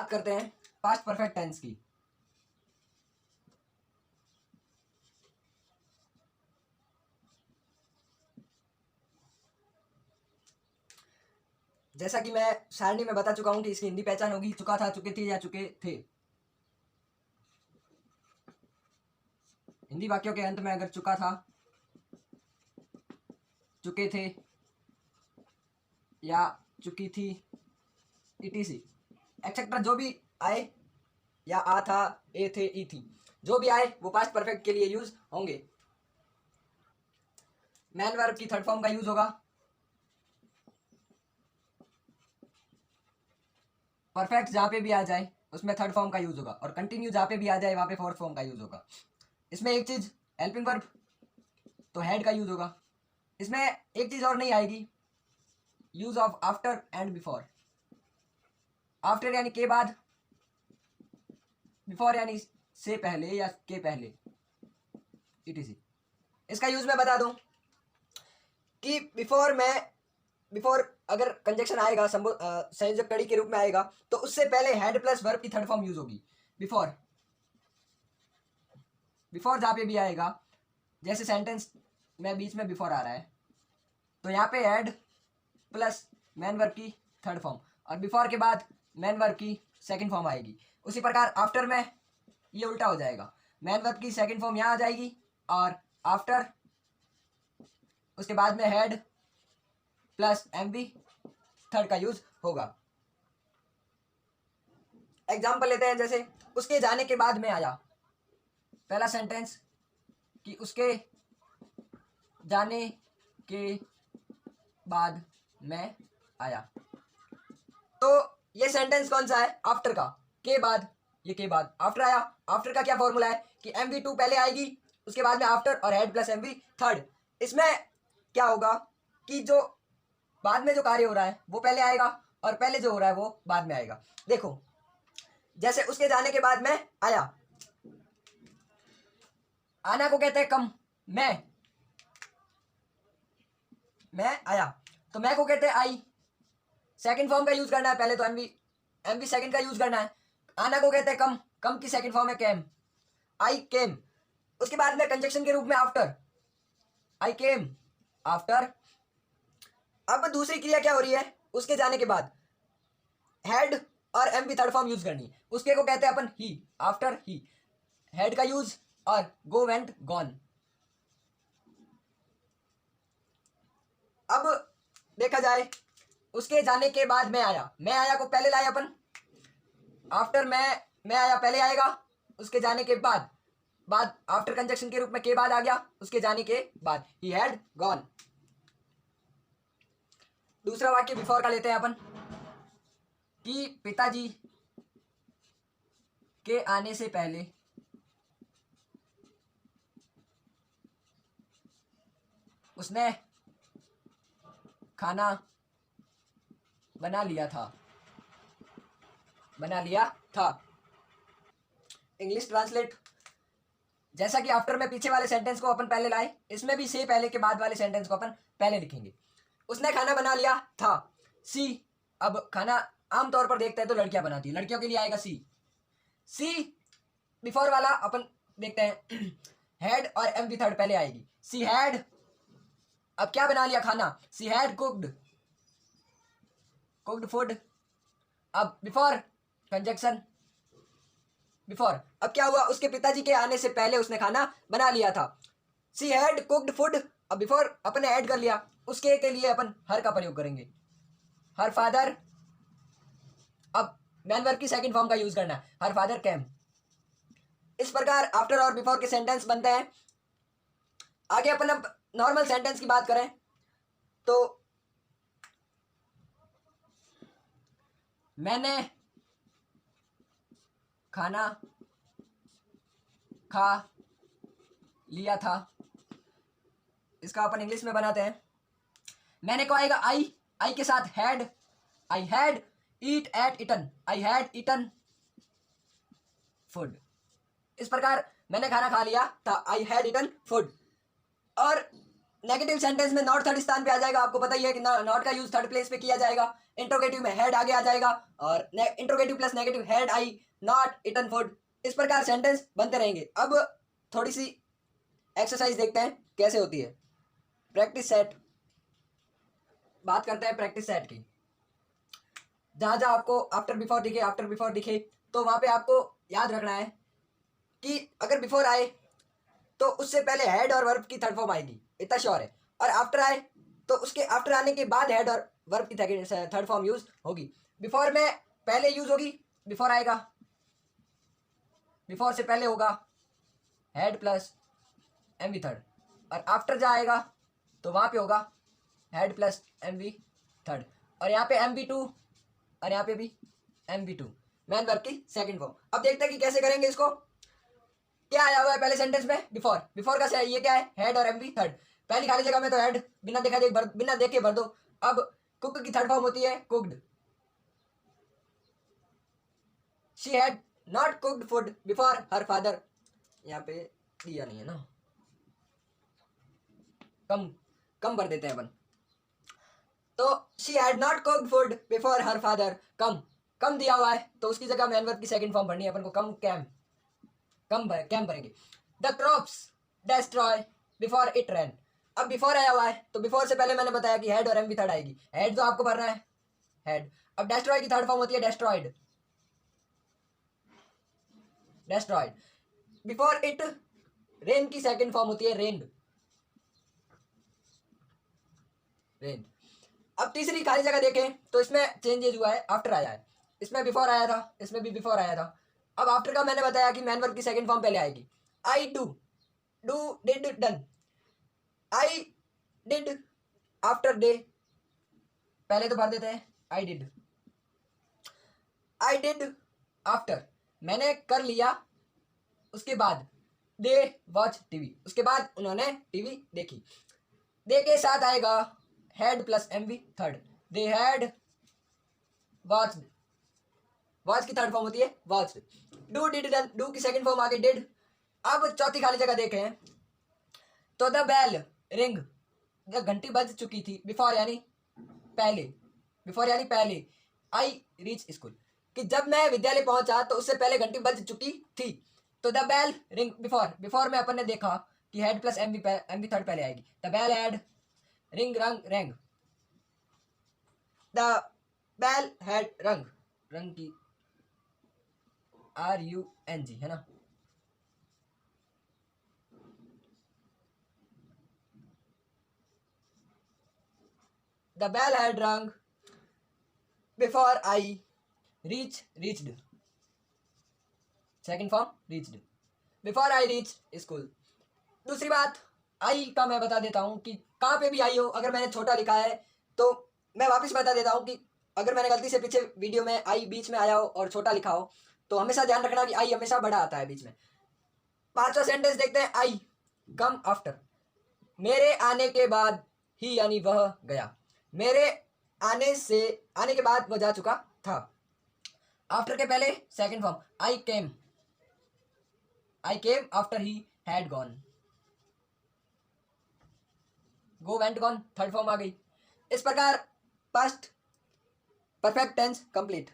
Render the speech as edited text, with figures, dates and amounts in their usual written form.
बात करते हैं पास्ट परफेक्ट टेंस की। जैसा कि मैं सारणी में बता चुका हूं कि इसकी हिंदी पहचान होगी चुका था, चुके थे या चुके थे। हिंदी वाक्यों के अंत में अगर चुका था, चुके थे या चुकी थी, ईटीसी एक्सेट्रा जो भी आए, या आ था, ए थे, ई थी, जो भी आए वो पास्ट परफेक्ट के लिए यूज होंगे। मैन वर्ब की थर्ड फॉर्म का यूज होगा। परफेक्ट जहां पे भी आ जाए उसमें थर्ड फॉर्म का यूज होगा, और कंटिन्यू जहां पे भी आ जाए वहां पे फोर्थ फॉर्म का यूज होगा। इसमें एक चीज हेल्पिंग वर्ब तो हैड का यूज होगा। इसमें एक चीज और नहीं आएगी, use of after and before. After यानी के बाद, बिफोर यानी से पहले या के पहले, ईटीसी। इसका यूज मैं बता दूं कि बिफोर अगर कंजक्शन आएगा, संयोजक कड़ी के रूप में आएगा, तो उससे पहले हेड प्लस वर्ब की थर्ड फॉर्म यूज होगी। बिफोर जहां पे भी आएगा, जैसे सेंटेंस में बीच में बिफोर आ रहा है तो यहाँ पे हेड प्लस मैन वर्ब की थर्ड फॉर्म, और बिफोर के बाद मैन वर्ब की सेकंड फॉर्म आएगी। उसी प्रकार आफ्टर में ये उल्टा हो जाएगा, मैन वर्ब की सेकंड फॉर्म यहाँ आ जाएगी और आफ्टर उसके बाद में हेड प्लस एमबी थर्ड का यूज होगा। एग्जाम्पल लेते हैं, जैसे उसके जाने के बाद में आया। पहला सेंटेंस कि उसके जाने के बाद में आया, तो ये सेंटेंस कौन सा है? आफ्टर का, के बाद, ये के बाद आफ्टर आया। आफ्टर का क्या फॉर्मूला है कि MV2 पहले आएगी, उसके बाद में आफ्टर और हेड प्लस MV थर्ड। इसमें क्या होगा कि जो बाद में जो कार्य हो रहा है वो पहले आएगा और पहले जो हो रहा है वो बाद में आएगा। देखो, जैसे उसके जाने के बाद में आया, आना को कहते हैं कम, मैं आया, तो मैं को कहते हैं आई। सेकंड फॉर्म का यूज करना है पहले, तो एमवी सेकंड का यूज करना है। आना को कहते हैं कम, कम की सेकंड फॉर्म है केम, आई केम। उसके बाद में कंजक्शन के रूप में आफ्टर, आई केम आफ्टर। अब दूसरी क्रिया क्या हो रही है? उसके जाने के बाद हेड और एमवी थर्ड फॉर्म यूज करनी है, उसके को कहते हैं अपन ही, आफ्टर ही, हेड का यूज और गो वेंट गॉन। अब देखा जाए, उसके जाने के बाद मैं आया को पहले लाए अपन, आफ्टर मैं आया पहले आएगा, उसके जाने के बाद आफ्टर कंजक्शन के रूप में के बाद आ गया, उसके जाने के बाद ही हैड गॉन। दूसरा वाक्य बिफोर का लेते हैं अपन कि पिताजी के आने से पहले उसने खाना बना लिया था। इंग्लिश ट्रांसलेट, जैसा कि आफ्टर में पीछे वाले सेंटेंस को अपन पहले लाए, इसमें भी से पहले के बाद वाले सेंटेंस को अपन पहले लिखेंगे। उसने खाना बना लिया था, सी। अब खाना आमतौर पर देखते हैं तो लड़कियां बनाती है, लड़कियों के लिए आएगा सी। बिफोर वाला अपन देखते हैं हेड और एमवी थर्ड पहले आएगी, सी हैड। अब क्या बना लिया? खाना, सी हैड कुक्ड फूड। अब बिफोर कंजक्शन बिफोर, अब क्या हुआ? उसके पिताजी के आने से पहले उसने खाना बना लिया था, सी हैड कुक्ड फूड। अब बिफोर अपने ऐड कर लिया, उसके के लिए अपन हर का प्रयोग करेंगे, हर फादर। अब मैन वर्ब की सेकंड फॉर्म का यूज करना है, हर फादर कैम। इस प्रकार आफ्टर और बिफोर के सेंटेंस बनते हैं। आगे अपन अब नॉर्मल सेंटेंस की बात करें तो मैंने खाना खा लिया था, इसका अपन इंग्लिश में बनाते हैं। मैंने को आएगा आई के साथ had, I had eat ate eaten, I had eaten food. इस प्रकार मैंने खाना खा लिया था, आई हैड ईटन फूड। और नेगेटिव सेंटेंस में नॉट थर्ड स्थान पे आ जाएगा, आपको पता ही है कि नॉट का यूज थर्ड प्लेस पे किया जाएगा। इंट्रोगेटिव में हैड आगे आ जाएगा और interrogative plus negative had I not eaten food. इस प्रकार सेंटेंस बनते रहेंगे। अब थोड़ी सी एक्सरसाइज देखते हैं कैसे होती है। प्रैक्टिस सेट, बात करते हैं प्रैक्टिस सेट की। जहां जहां आपको आफ्टर बिफोर दिखे तो वहां पे आपको याद रखना है कि अगर बिफोर आए तो उससे पहले हेड और वर्ब की थर्ड फॉर्म आएगी, इतना श्योर है। और आफ्टर आए तो उसके आफ्टर आने के बाद हेड और वर्ब की थर्ड फॉर्म यूज होगी। बिफोर में पहले यूज होगी, बिफोर आएगा, बिफोर से पहले होगा had plus M V third, और आफ्टर जाएगा तो वहां पे होगा had plus M V third, और यहाँ पे एम वी टू और यहाँ पे भी M V two, main verb की सेकंड फॉर्म। अब देखते हैं कि कैसे करेंगे इसको। क्या आया हुआ है पहले सेंटेंस में? बिफोर। बिफोर का ये क्या है? हेड और एमवी थर्ड। पहली खाली जगह में तो हेड बिना देखे भर दो। अब कुक की थर्ड फॉर्म होती है cooked. She had not cooked food before her father. यहाँ पे दिया नहीं है ना, कम कम भर देते हैं अपन। तो she had not cooked food before her father, कम दिया हुआ है तो उसकी जगह मैन वर्ब की सेकंड फॉर्म भरनी है अपन को, कम भरेंगे। The crops destroy before it rain. अब बिफोर आया हुआ है तो बिफोर से पहले मैंने बताया कि हेड और एम भी थर्ड आएगी। हेड तो आपको भरना है हेड। अब डेस्ट्रॉय की थर्ड फॉर्म होती है डेस्ट्रॉयड। बिफोर इट रेन की सेकंड फॉर्म होती है रेन्ड। अब तीसरी खाली जगह देखें तो इसमें चेंजेस हुआ है, आफ्टर आया है। इसमें बिफोर आया था, इसमें भी बिफोर आया था। अब आफ्टर का मैंने बताया कि मैन वर्ब की सेकंड फॉर्म पहले आएगी। I do did done. I did after day, पहले तो भर देते हैं आई डिड आफ्टर, मैंने कर लिया उसके बाद। दे वॉच टीवी, उसके बाद उन्होंने टीवी देखी। दे के साथ आएगा had plus M V third. They had watched, watch की थर्ड फॉर्म होती है watched. Do did done, do की सेकंड फॉर्म आगे डिड। अब चौथी खाली जगह देखें तो द बेल रिंग, जब घंटी बज चुकी थी। बिफोर यानी पहले। आई रीच स्कूल, कि जब मैं विद्यालय पहुंचा तो उससे पहले घंटी बज चुकी थी। तो द बेल रिंग बिफोर में अपन ने देखा कि had plus M V third पहले आएगी। The bell had ring rang, the bell had rang की RUNG है ना। The bell had rang before I reached, second form reached, before I reach school. दूसरी बात आई का मैं बता देता हूँ कि कहाँ पे भी आई हो, अगर मैंने छोटा लिखा है तो मैं वापस बता देता हूँ कि अगर मैंने गलती से पीछे वीडियो में आई बीच में आया हो और छोटा लिखा हो तो हमेशा ध्यान रखना कि आई हमेशा बड़ा आता है बीच में। पांचवा सेंटेंस देखते हैं। आई कम आफ्टर, मेरे आने के बाद ही यानी वह गया। मेरे आने के बाद वह जा चुका था। आफ्टर के पहले second form I came after he had gone. Go went gone third form आ गई। इस प्रकार पास्ट परफेक्ट टेंस कंप्लीट।